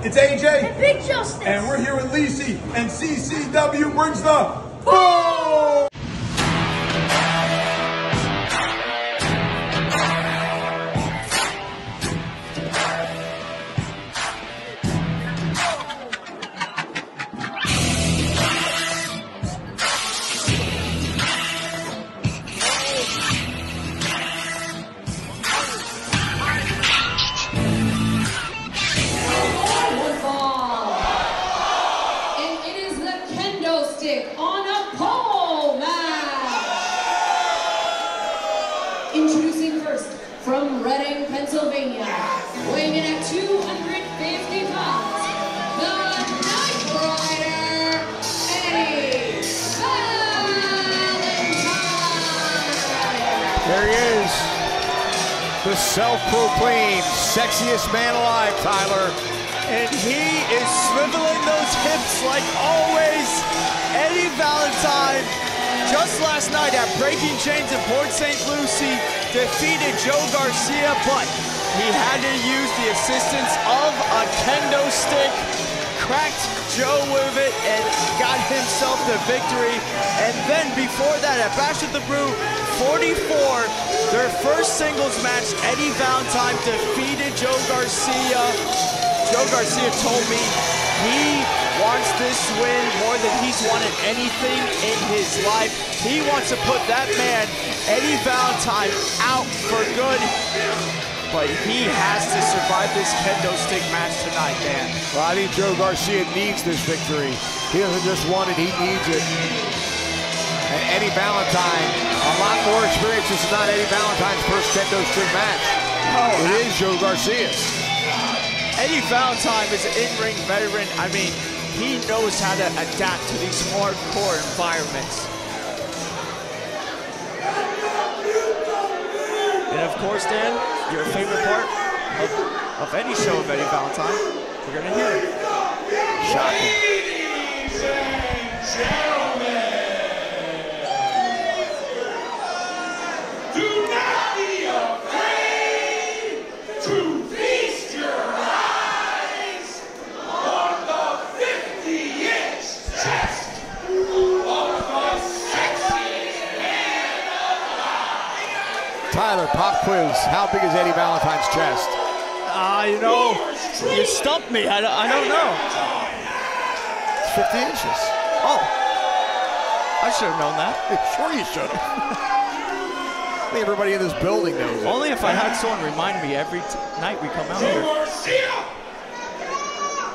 It's AJ. And Big Justice. And we're here with Lisi. And CCW brings the boom! On a pole match. Introducing first from Reading, Pennsylvania, weighing in at 250 pounds, the Knight Rider, Eddie Valentine. There he is, the self-proclaimed sexiest man alive, Tyler. And he is swiveling those hips like always. Eddie Valentine, just last night at Breaking Chains in Port St. Lucie, defeated Joe Garcia, but he had to use the assistance of a kendo stick, cracked Joe with it, and got himself the victory. And then before that, at Bash at the Brew 44, their first singles match, Eddie Valentine defeated Joe Garcia. Joe Garcia told me he wants this win more than he's wanted anything in his life. He wants to put that man, Eddie Valentine, out for good. But he has to survive this kendo stick match tonight, Dan. Well, I think Joe Garcia needs this victory. He doesn't just want it, he needs it. And Eddie Valentine, a lot more experience. This is not Eddie Valentine's first kendo stick match. Oh, it is Joe Garcia's. Eddie Valentine is an in-ring veteran. I mean, he knows how to adapt to these hardcore environments. And of course, Dan, your favorite part of any show of Eddie Valentine, we're gonna hear it. Shocking. Ladies and gentlemen, do not be afraid to feast your eyes on the 50-inch chest of the sexiest man alive. Tyler, pop quiz. How big is Eddie Valentine's chest? You know, you stumped me. I don't know. It's 50 inches. Oh, I should have known that. Sure you should have. I think everybody in this building knows it. Only if I had someone remind me every night we come out here. Garcia,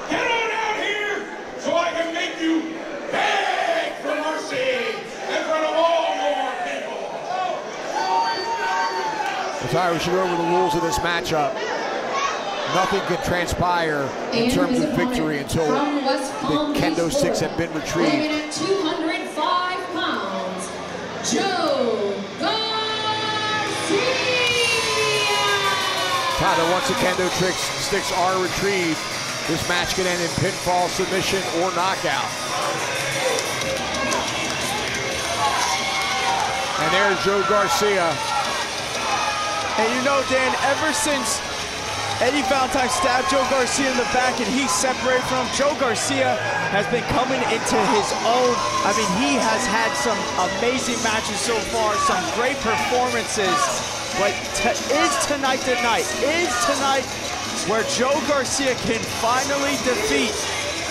get on out here so I can make you beg for mercy in front of all more people. Tyler, we should go over the rules of this matchup. Nothing can transpire in terms of victory until the kendo sticks have been retrieved. Weighing in at 205 pounds, Joe Garcia. Tyler, once the kendo sticks are retrieved, this match can end in pinfall, submission, or knockout. And there's Joe Garcia. And you know, Dan, ever since Eddie Valentine stabbed Joe Garcia in the back and he separated from him, Joe Garcia has been coming into his own. I mean, he has had some amazing matches so far, some great performances. But is tonight the night? Is tonight where Joe Garcia can finally defeat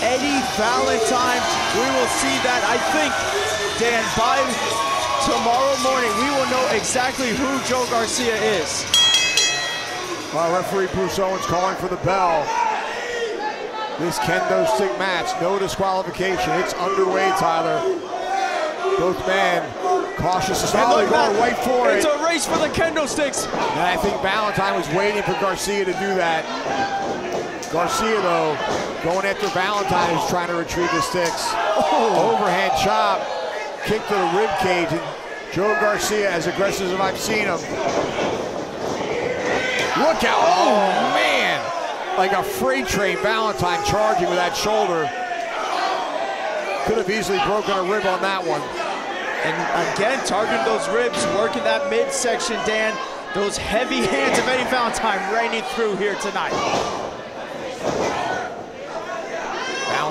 Eddie Valentine? We will see that, I think, Dan, by tomorrow morning, we will know exactly who Joe Garcia is. Referee Bruce Owens calling for the bell. This kendo stick match, no disqualification. It's underway, Tyler. Both men cautious. Oh, they're going right for it. It's a race for the kendo sticks. And I think Valentine was waiting for Garcia to do that. Garcia, though, going after Valentine, who's trying to retrieve the sticks. Oh. Overhand chop, kick to the rib cage. And Joe Garcia, as aggressive as I've seen him. Look out, oh man! Like a freight train, Valentine charging with that shoulder. Could have easily broken a rib on that one. And again, targeting those ribs, working that midsection, Dan. Those heavy hands of Eddie Valentine raining through here tonight.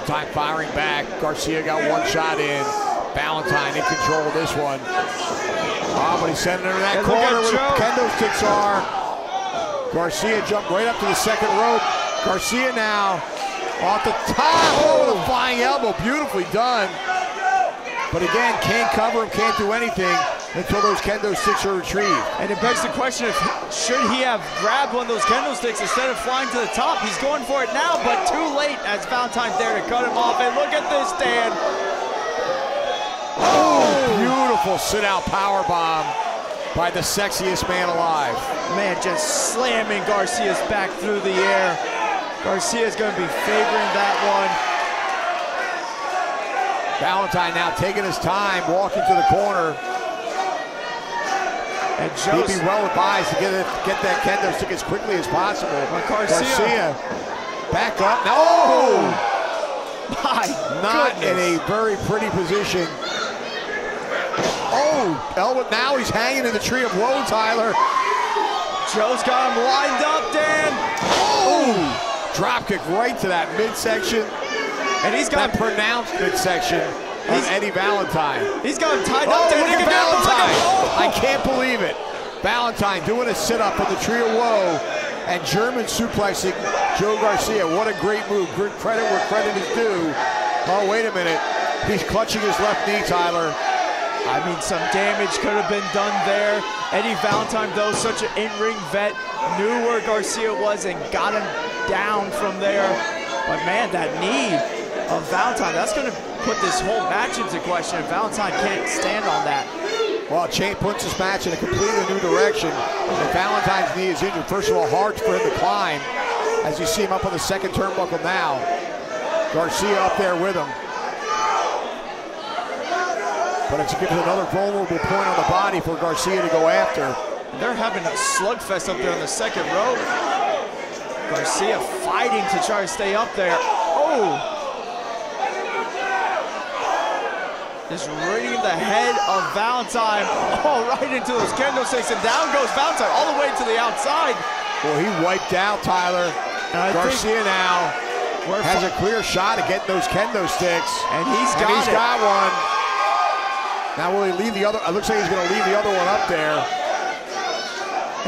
Valentine firing back. Garcia got one shot in. Valentine in control of this one. Oh, but he's sending it to that corner where the kendo sticks are. Garcia jumped right up to the second rope. Garcia now off the top. Oh, the flying elbow. Beautifully done. But again, can't cover him, can't do anything until those kendo sticks are retrieved. And it begs the question of should he have grabbed one of those kendo sticks instead of flying to the top? He's going for it now, but too late as Valentine's there to cut him off. And look at this, Dan. Oh, beautiful sit-out power bomb by the sexiest man alive. Man, just slamming Garcia's back through the air. Garcia's going to be favoring that one. Valentine now taking his time, walking to the corner. And he'd be well advised to get that kendo stick as quickly as possible. Garcia back up. No! Not in a very pretty position. Oh, elbow, now he's hanging in the tree of woe, Tyler. Joe's got him lined up, Dan. Oh! Drop kick right to that midsection. And he's got that pronounced midsection of Eddie Valentine. He's got him tied up. Look at Valentine. I can't believe it. Valentine doing a sit-up on the tree of woe and German suplexing Joe Garcia. What a great move. Good credit where credit is due. Oh, wait a minute. He's clutching his left knee, Tyler. I mean, some damage could have been done there. Eddie Valentine, though, such an in-ring vet, knew where Garcia was and got him down from there. But man, that knee of Valentine, that's going to put this whole match into question. Valentine can't stand on that. Well, Chain puts this match in a completely new direction. And Valentine's knee is injured. First of all, hard for him to climb as you see him up on the second turnbuckle now. Garcia up there with him. But it's given another vulnerable point on the body for Garcia to go after. They're having a slugfest up there on the second rope. Garcia fighting to try to stay up there. Oh! Just ringing the head of Valentine. Oh, right into those kendo sticks, and down goes Valentine all the way to the outside. Well, he wiped out Tyler. Garcia now has a clear shot at getting those kendo sticks. And he's got one. Now will he leave the other? It looks like he's going to leave the other one up there.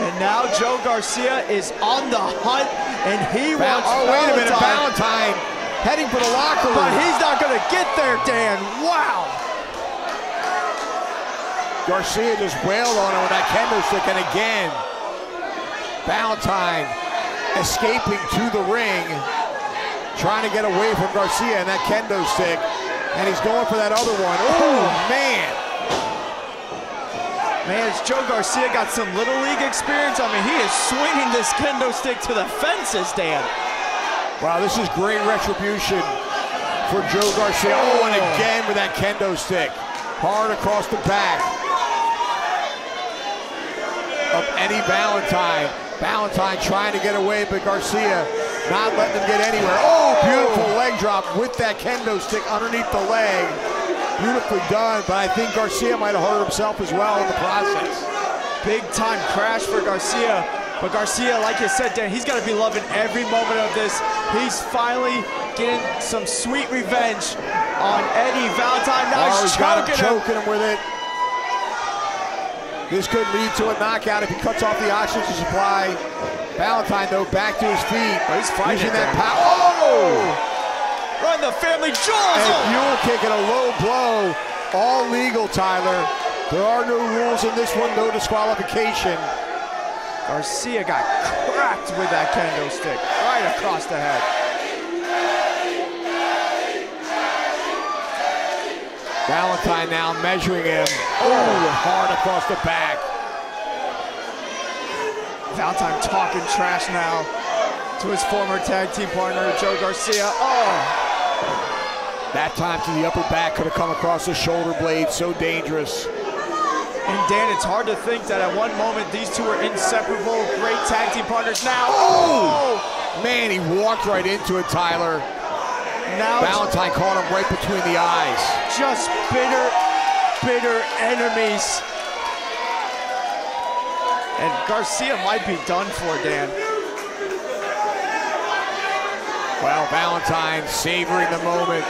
And now Joe Garcia is on the hunt, and he wants Oh, wait a minute, Valentine heading for the locker room. But he's not going to get there, Dan. Wow. Garcia just wailed on him with that kendo stick, and again, Valentine escaping to the ring, trying to get away from Garcia and that kendo stick, and he's going for that other one. Oh, man. Man, Joe Garcia got some Little League experience. I mean, he is swinging this kendo stick to the fences, Dan. Wow, this is great retribution for Joe Garcia. Oh, and again with that kendo stick. Hard across the back of Eddie Valentine. Valentine trying to get away, but Garcia not letting him get anywhere. Oh, beautiful leg drop with that kendo stick underneath the leg. Beautifully done, but I think Garcia might have hurt himself as well in the process. Big time crash for Garcia, but Garcia, like you said, Dan, he's got to be loving every moment of this. He's finally getting some sweet revenge on Eddie Valentine. Now he's choking him with it. This could lead to a knockout if he cuts off the oxygen supply. Valentine, though, back to his feet. Oh, he's fighting using that power. Oh! Run the family jaws! And mule kick and a low blow. All legal, Tyler. There are no rules in this one, no disqualification. Garcia got cracked with that kendo stick right across the head. Valentine now measuring him. Oh, hard across the back. Valentine talking trash now to his former tag team partner, Joe Garcia. Oh! That time to the upper back, could have come across the shoulder blade, so dangerous. And Dan, it's hard to think that at one moment these two are inseparable, great tag team partners. Now, man, he walked right into it, Tyler. Now Valentine caught him right between the eyes. Just bitter, bitter enemies. And Garcia might be done for, Dan. Well, Valentin savoring the moment.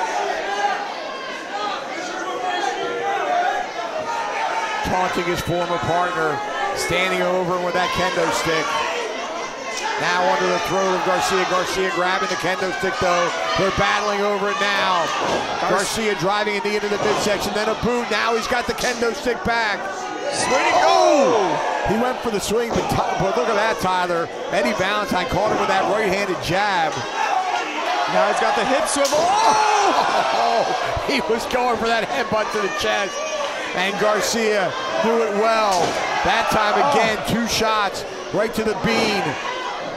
Taunting his former partner, standing over him with that kendo stick. Now under the throat of Garcia. Garcia grabbing the kendo stick though. They're battling over it now. Garcia driving a knee into the midsection, then a boot. Now he's got the kendo stick back. Swing. Oh! He went for the swing, but look at that, Tyler. Eddie Valentin caught him with that right-handed jab. Now he's got the hip swivel. Oh! He was going for that headbutt to the chest. And Garcia knew it well. That time again, 2 shots right to the bean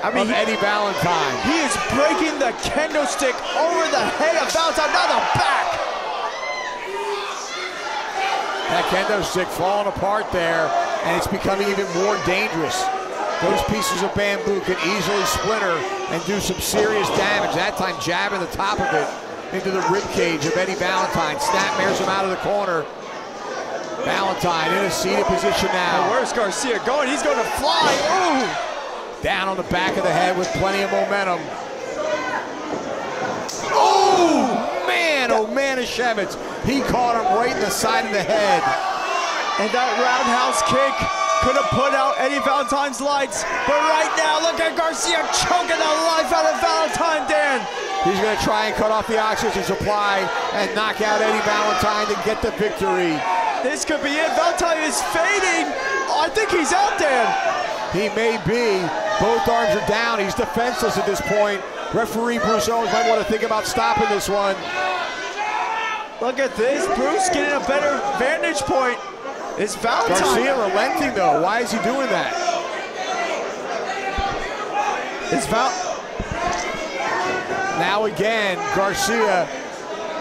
of Eddie Valentin. He is breaking the kendo stick over the head of Valentin, now the back. That kendo stick falling apart there, and it's becoming even more dangerous. Those pieces of bamboo can easily splinter and do some serious damage. That time jabbing the top of it into the rib cage of Eddie Valentin. Snapmares him out of the corner. Valentin in a seated position now. And where's Garcia going? He's going to fly. Ooh. Down on the back of the head with plenty of momentum. Oh man, Shevitz. He caught him right in the side of the head. And that roundhouse kick could have put out Eddie Valentin's lights. But right now, look at Garcia choking the life out of Valentin, Dan. He's going to try and cut off the oxygen supply and knock out Eddie Valentin to get the victory. This could be it. Valentin is fading. Oh, I think he's out, Dan. He may be. Both arms are down. He's defenseless at this point. Referee Bruce Owens might want to think about stopping this one. Look at this. Bruce getting a better vantage point. It's Valentin. Garcia relenting, though. Why is he doing that? It's Now again, Garcia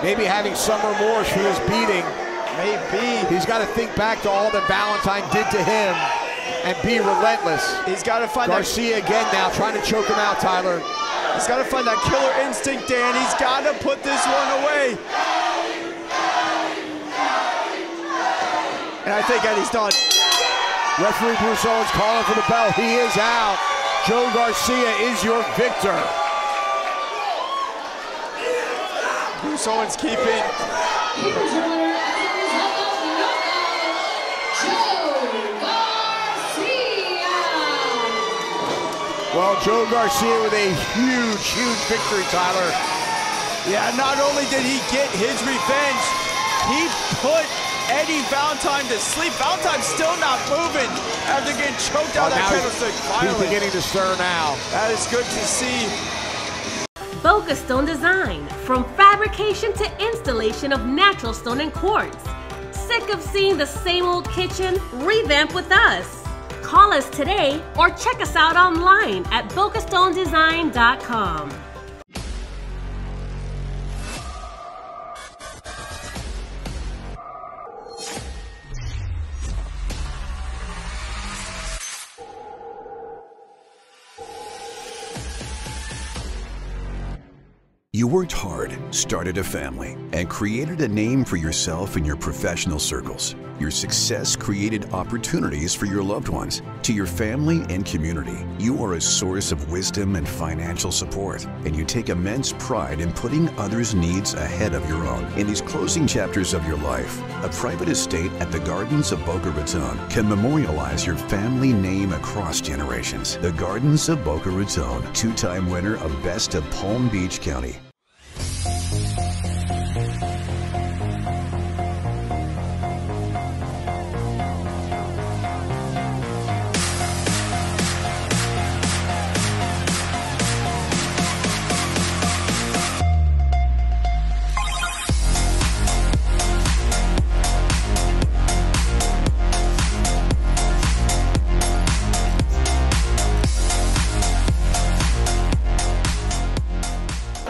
maybe having some remorse for this beating. Maybe. He's got to think back to all that Valentin did to him and be relentless. He's got to find Garcia again now trying to choke him out, Tyler. He's got to find that killer instinct, Dan. He's got to put this one away. And I think Eddie's done. Referee Bruce Owens calling for the bell. He is out. Joe Garcia is your victor. Bruce Owens keeping. Well, Joe Garcia with a huge victory, Tyler. Yeah, not only did he get his revenge, he put Eddie Valentin to sleep. Valentin's still not moving after getting choked out that candlestick. He's beginning to stir now. That is good to see. Boca Stone Design, from fabrication to installation of natural stone and quartz. Sick of seeing the same old kitchen? Revamp with us. Call us today or check us out online at bocastonedesign.com. You worked hard, started a family, and created a name for yourself in your professional circles. Your success created opportunities for your loved ones. To your family and community, you are a source of wisdom and financial support, and you take immense pride in putting others' needs ahead of your own. In these closing chapters of your life, a private estate at the Gardens of Boca Raton can memorialize your family name across generations. The Gardens of Boca Raton, 2-time winner of Best of Palm Beach County.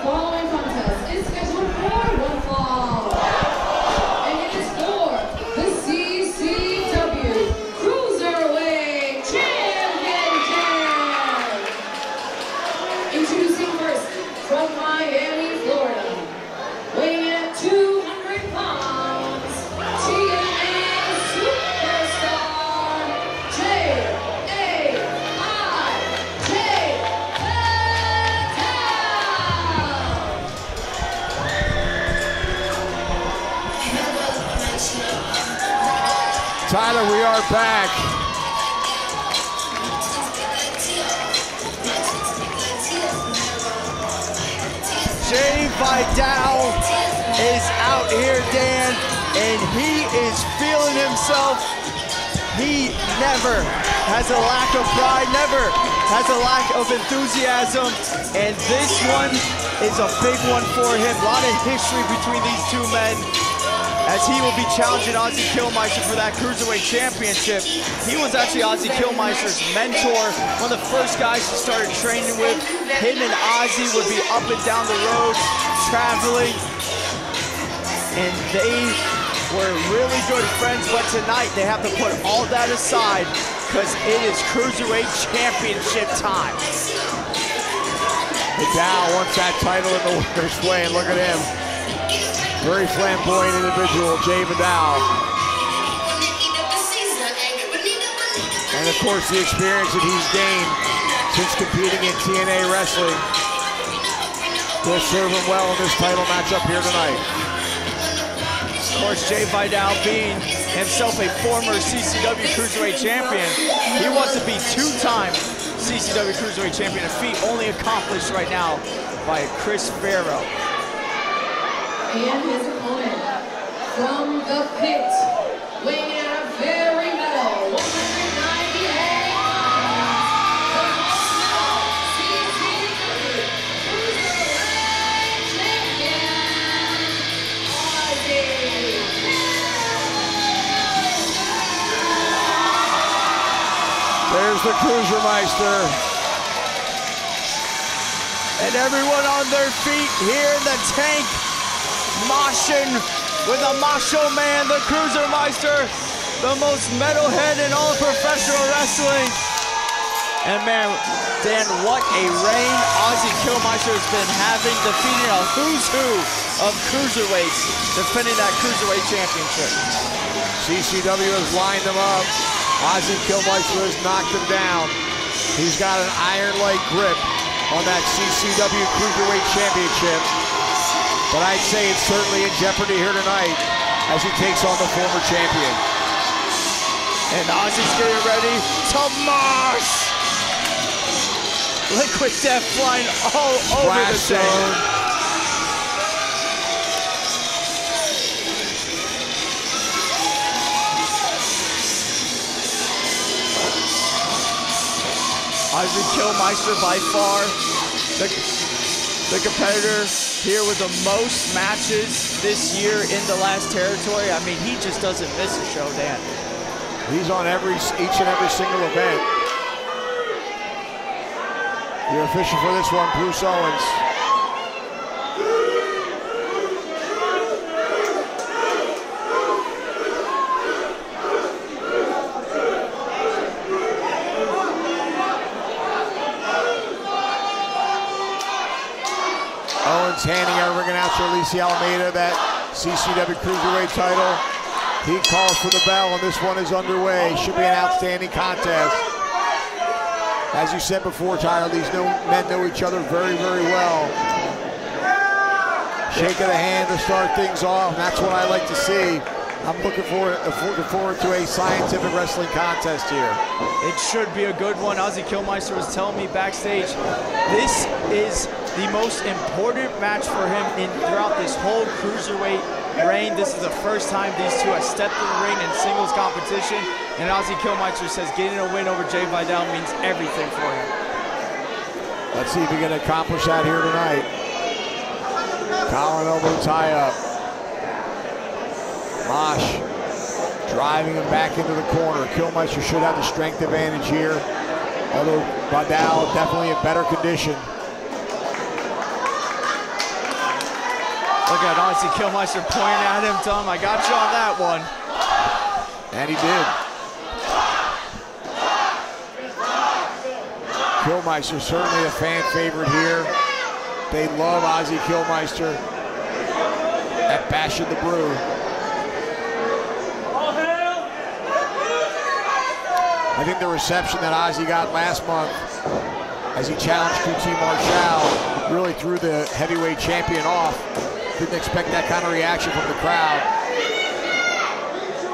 Following Tyler, we are back. Jay Vidal is out here, Dan, and he is feeling himself. He never has a lack of pride, never has a lack of enthusiasm, and this one is a big one for him. A lot of history between these two men, as he will be challenging Ozzy Kilmeister for that Cruiserweight Championship. He was actually Ozzy Kilmeister's mentor, one of the first guys he started training with. Him and Ozzy would be up and down the road, traveling, and they were really good friends, but tonight they have to put all that aside because it is Cruiserweight Championship time. Vidal wants that title in the winner's way, and look at him. Very flamboyant individual, Jay Vidal. And of course, the experience that he's gained since competing in TNA wrestling will serve him well in this title matchup here tonight. Of course, Jay Vidal being himself a former CCW Cruiserweight champion, he wants to be two-time CCW Cruiserweight champion, a feat only accomplished right now by Chris Farrow. And his opponent from the pit, weighing in at a very metal 198 pounds, the CCW Cruiserweight champion, Ozzy. There's the Cruisermeister. And everyone on their feet here in the tank, moshing with a macho man, the Cruisermeister, the most metalhead in all of professional wrestling. And man, Dan, what a reign Ozzy Kilmeister has been having, defeating a who's who of cruiserweights, defending that Cruiserweight Championship. CCW has lined them up. Ozzy Kilmeister has knocked him down. He's got an iron-like grip on that CCW Cruiserweight Championship. But I'd say it's certainly in jeopardy here tonight as he takes on the former champion. And Ozzy's getting ready to mosh! Liquid Death flying all over the zone. Ozzy Kilmeister by far the competitor here with the most matches this year in the last territory. I mean, he just doesn't miss a show, Dan. He's on each and every single event. The official for this one, Bruce Owens. Owens handing our ring announcer Alicia Almeida that CCW Cruiserweight title. He calls for the bell, and this one is underway. Should be an outstanding contest. As you said before, Tyler, these men know each other very, very well. Shake of the hand to start things off, and that's what I like to see. I'm looking forward to a scientific wrestling contest here. It should be a good one. Ozzy Kilmeister was telling me backstage, this is the most important match for him throughout this whole Cruiserweight reign. This is the first time these two have stepped in the ring in singles competition, and Ozzy Kilmeister says getting a win over Jay Vidal means everything for him. Let's see if he can accomplish that here tonight. Collar and elbow tie up. Mosh driving him back into the corner. Kilmeister should have the strength advantage here, although Vidal definitely in better condition. Look at Ozzy Kilmeister pointing at him, telling him, I got you on that one. And he did. Kilmeister certainly a fan favorite here. They love Ozzy Kilmeister at Bash of the Brew. I think the reception that Ozzy got last month as he challenged QT Marshall really threw the heavyweight champion off. Didn't expect that kind of reaction from the crowd.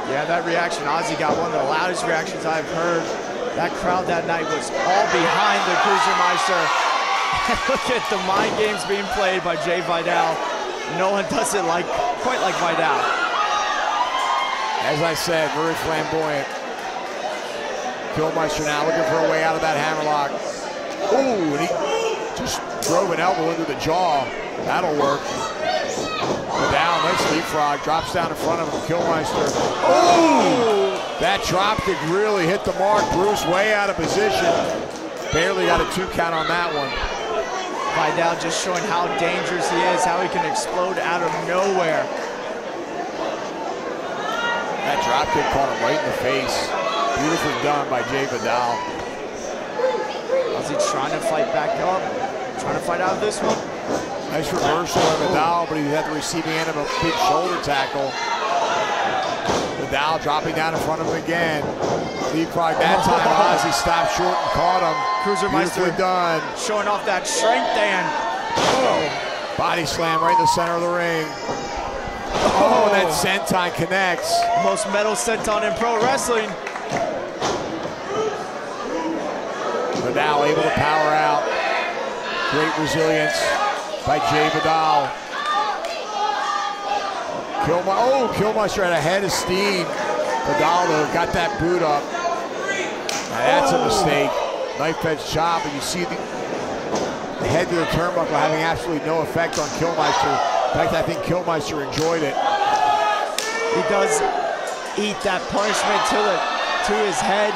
Yeah, that reaction, Ozzy got one of the loudest reactions I've heard. That crowd that night was all behind the Cruisermeister. Look at the mind games being played by Jay Vidal. No one does it quite like Vidal. As I said, very flamboyant. Kilmeister now looking for a way out of that hammerlock. Ooh, and he just drove an elbow into the jaw. That'll work. Vidal, nice leapfrog, drops down in front of him. Kilmeister. Oh! That drop kick really hit the mark. Bruce way out of position. Barely got a 2 count on that one. Vidal just showing how dangerous he is, how he can explode out of nowhere. That drop kick caught him right in the face. Beautifully done by Jay Vidal. Ozzy trying to fight back up, trying to fight out of this one. Nice reversal of Vidal, but he had the receiving end of a big shoulder tackle. Vidal dropping down in front of him again. Leapfrog that time. Ozzy stopped short and caught him. Cruisermeister done. Showing off that strength, Dan. Oh. Body slam right in the center of the ring. Oh, that senton connects. Most metal senton in pro wrestling. Vidal able to power out. Great resilience by Jay Vidal. Kilmeister had a head of steam. Vidal though got that boot up. Now that's a mistake. Knife edge chop, and you see the head to the turnbuckle having absolutely no effect on Kilmeister. In fact, I think Kilmeister enjoyed it. He does eat that punishment to his head.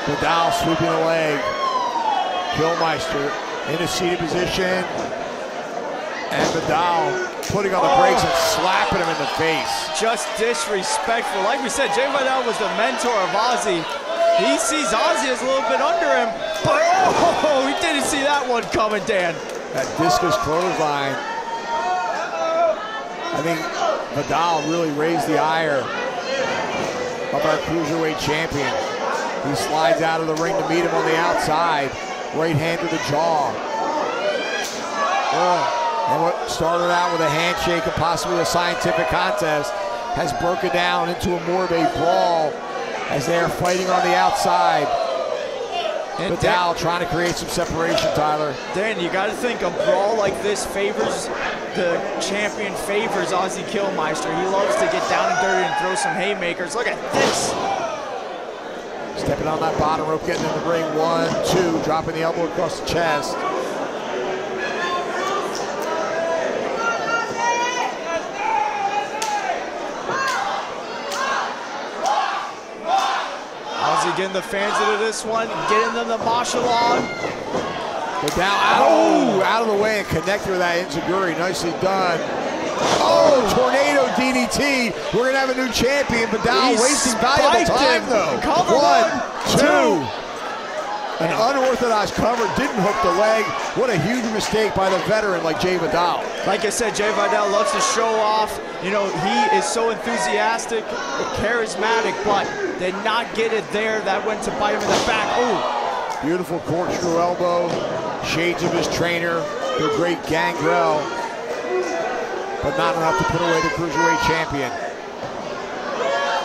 Vidal sweeping the leg. Kilmeister in a seated position. And Vidal putting on the brakes and slapping him in the face. Just disrespectful. Like we said, Jay Vidal was the mentor of Ozzy. He sees Ozzy as a little bit under him, but oh, he didn't see that one coming, Dan. That discus clothesline. I think Vidal really raised the ire of our Cruiserweight champion. He slides out of the ring to meet him on the outside. Right hand to the jaw. And what started out with a handshake and possibly a scientific contest has broken down into a more of a brawl as they are fighting on the outside. And Vidal trying to create some separation, Tyler. Dan, you got to think a brawl like this favors the champion, favors Ozzy Kilmeister. He loves to get down and dirty and throw some haymakers. Look at this. Stepping on that bottom rope, getting in the ring. 1, 2, dropping the elbow across the chest. Ozzy getting the fans into this one, getting them the martial on. Vidal out of the way and connected with that enziguri. Nicely done. Oh, tornado DDT. We're going to have a new champion. Vidal wasting valuable time, though. Cover 1, 2. An unorthodox cover, didn't hook the leg. What a huge mistake by the veteran like Jay Vidal. Like I said, Jay Vidal loves to show off. You know, he is so enthusiastic, charismatic, but did not get it there. That went to bite him in the back. Oh, beautiful corkscrew elbow. Shades of his trainer, the great Gangrel. But not enough to put away the Cruiserweight champion.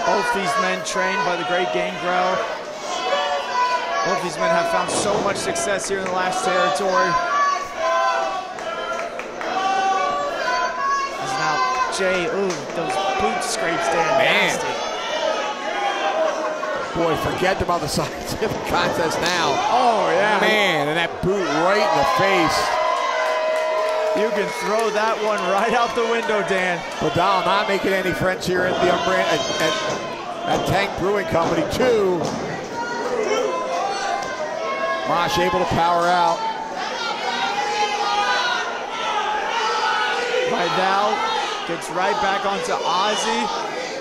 Both these men trained by the great Gangrel. Both these men have found so much success here in the last territory. As now Jay, those boot scrapes, Dan, nasty. Boy, forget about the scientific contest now. Oh, yeah. Man, and that boot right in the face. You can throw that one right out the window, Dan. Vidal not making any friends here at the at Tank Brewing Company. 2. Mosh able to power out. Vidal gets right back onto Ozzy.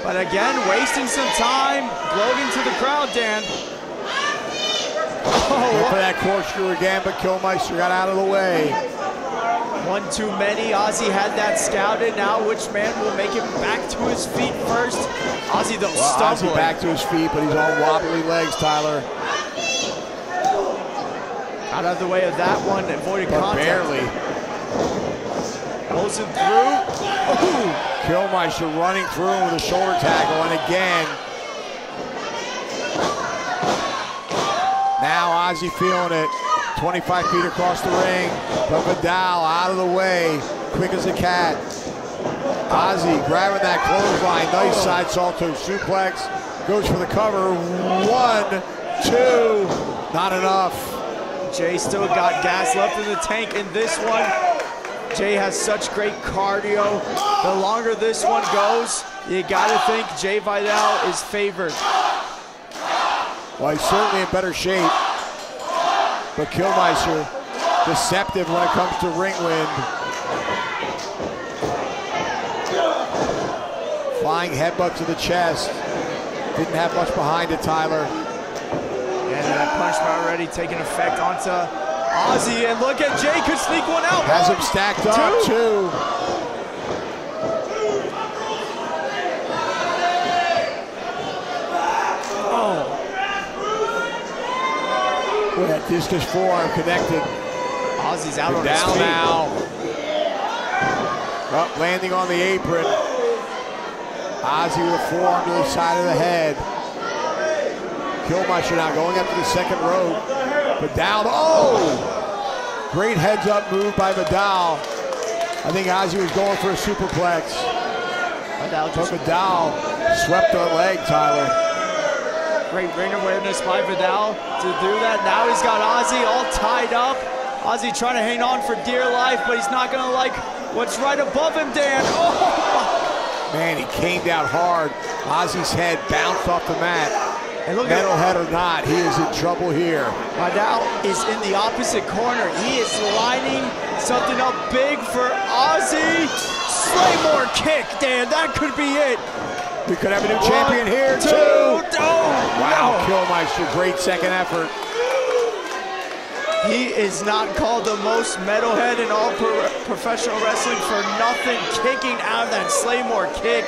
But again, wasting some time, gloating to the crowd, Dan. Oh, for that corkscrew again, but Kilmeister got out of the way. One too many. Ozzy had that scouted. Now which man will make it back to his feet first? Ozzy though stumbling. Ozzy back to his feet, but he's on wobbly legs, Tyler. Out of the way of that one, avoiding contact. Barely. Both closing through. Ooh. Kilmeister running through him with a shoulder tackle, and again. Now Ozzy feeling it. 25 feet across the ring, but Vidal out of the way, quick as a cat. Ozzy grabbing that clothesline, nice side salto suplex, goes for the cover. 1, 2, not enough. Jay still got gas left in the tank in this one. Jay has such great cardio. The longer this one goes, you gotta think Jay Vidal is favored. Well, he's certainly in better shape, but Kilmeister, deceptive when it comes to ring wind. Flying headbutt to the chest. Didn't have much behind it, Tyler. And that punishment already taking effect onto Ozzy, and look at Jay could sneak one out. Has him stacked up, too. With that discus forearm connected. Ozzy's out on his feet. Now. Up, landing on the apron. Ozzy with a forearm to the side of the head. Kilmeister now going up to the second rope. Vidal, oh! Great heads up move by Vidal. I think Ozzy was going for a superplex. But Vidal swept the leg, Tyler. Great ring awareness by Vidal to do that. Now he's got Ozzy all tied up. Ozzy trying to hang on for dear life, but he's not gonna like what's right above him, Dan. Oh! Man, he came down hard. Ozzy's head bounced off the mat. And look Metalhead or not, he is in trouble here. Vidal is in the opposite corner. He is lining something up big for Ozzy. Slaymore kick, Dan, that could be it. We could have a new champion here, 2. Wow, Kilmeister, great second effort. He is not called the most metalhead in all professional wrestling for nothing, kicking out of that Slaymore kick.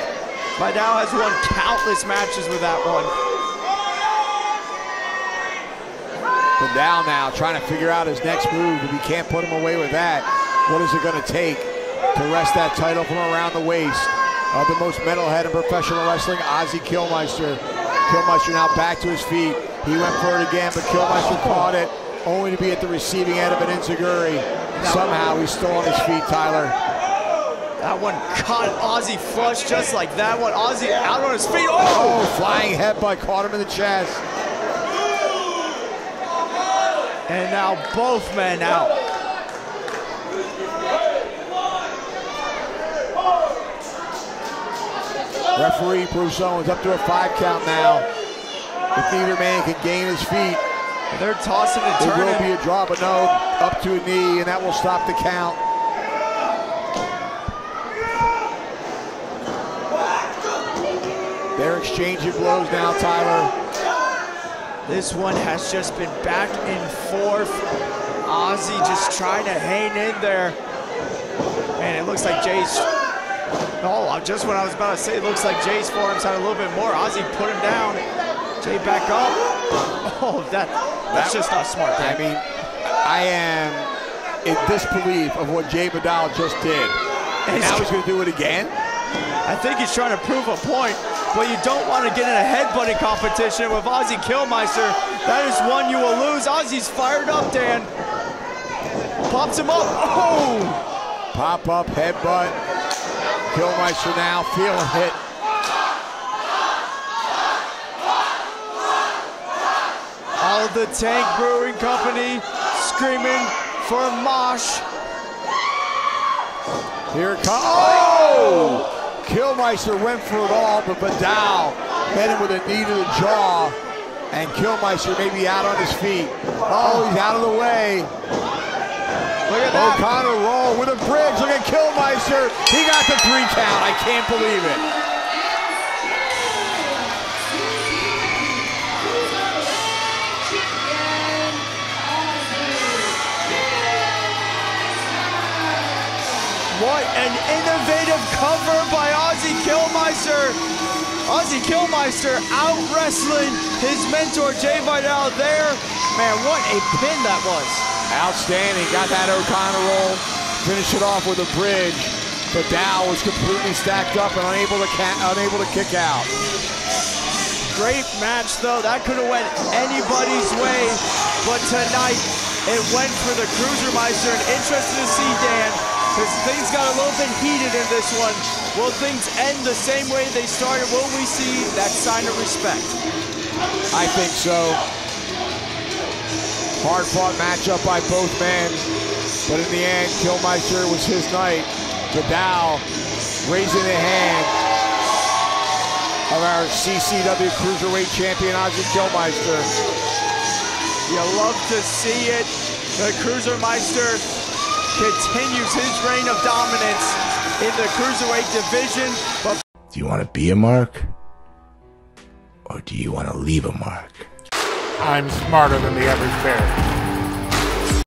Vidal has won countless matches with that one. Vidal now trying to figure out his next move. If he can't put him away with that, what is it going to take to wrest that title from around the waist of the most metalhead in professional wrestling, Ozzy Kilmeister. Kilmeister now back to his feet. He went for it again, but Kilmeister caught it, only to be at the receiving end of an enziguri. Somehow he's still on his feet, Tyler. That one caught Ozzy flush just like that one. Ozzy out on his feet. Oh! Flying headbutt caught him in the chest. And now both men out. Referee Bruce Owens up to a 5 count now. If neither man can gain his feet, they're tossing and turning. It will be a draw, but no, up to a knee, and that will stop the count. They're exchanging blows now, Tyler. This one has just been back and forth. Ozzy just trying to hang in there. And it looks like Jay's, oh, just what I was about to say, it looks like Jay's forearms had a little bit more. Ozzy put him down. Jay back up. Oh, that's just not smart. I mean, I am in disbelief of what Jay Vidal just did. And now he's going to do it again? I think he's trying to prove a point, but you don't want to get in a headbutting competition with Ozzy Kilmeister. That is one you will lose. Ozzy's fired up, Dan. Pops him up. Oh! Pop up, headbutt. Kilmeister now feeling it. All of the Tank Brewing Company screaming for a mosh. Here it comes. Oh! Kilmeister went for it all, but Vidal hit him with a knee to the jaw, and Kilmeister may be out on his feet. Oh, he's out of the way. Look at that. O'Connor roll with a bridge. Look at Kilmeister. He got the 3 count. I can't believe it. What an innovative cover by Ozzy Kilmeister. Ozzy Kilmeister out wrestling his mentor Jay Vidal there. Man, what a pin that was. Outstanding. Got that O'Connor roll. Finish it off with a bridge. Vidal was completely stacked up and unable to kick out. Great match, though. That could have went anybody's way, but tonight it went for the Cruisermeister. And interesting to see, Dan, because things got a little bit heated in this one. Will things end the same way they started? Will we see that sign of respect? I think so. Hard-fought matchup by both men, but in the end, Kilmeister, was his night. Vidal raising the hand of our CCW Cruiserweight champion, Ozzy Kilmeister. You love to see it. The Cruisermeister continues his reign of dominance in the Cruiserweight division. But do you want to be a mark? Or do you want to leave a mark? I'm smarter than the average bear.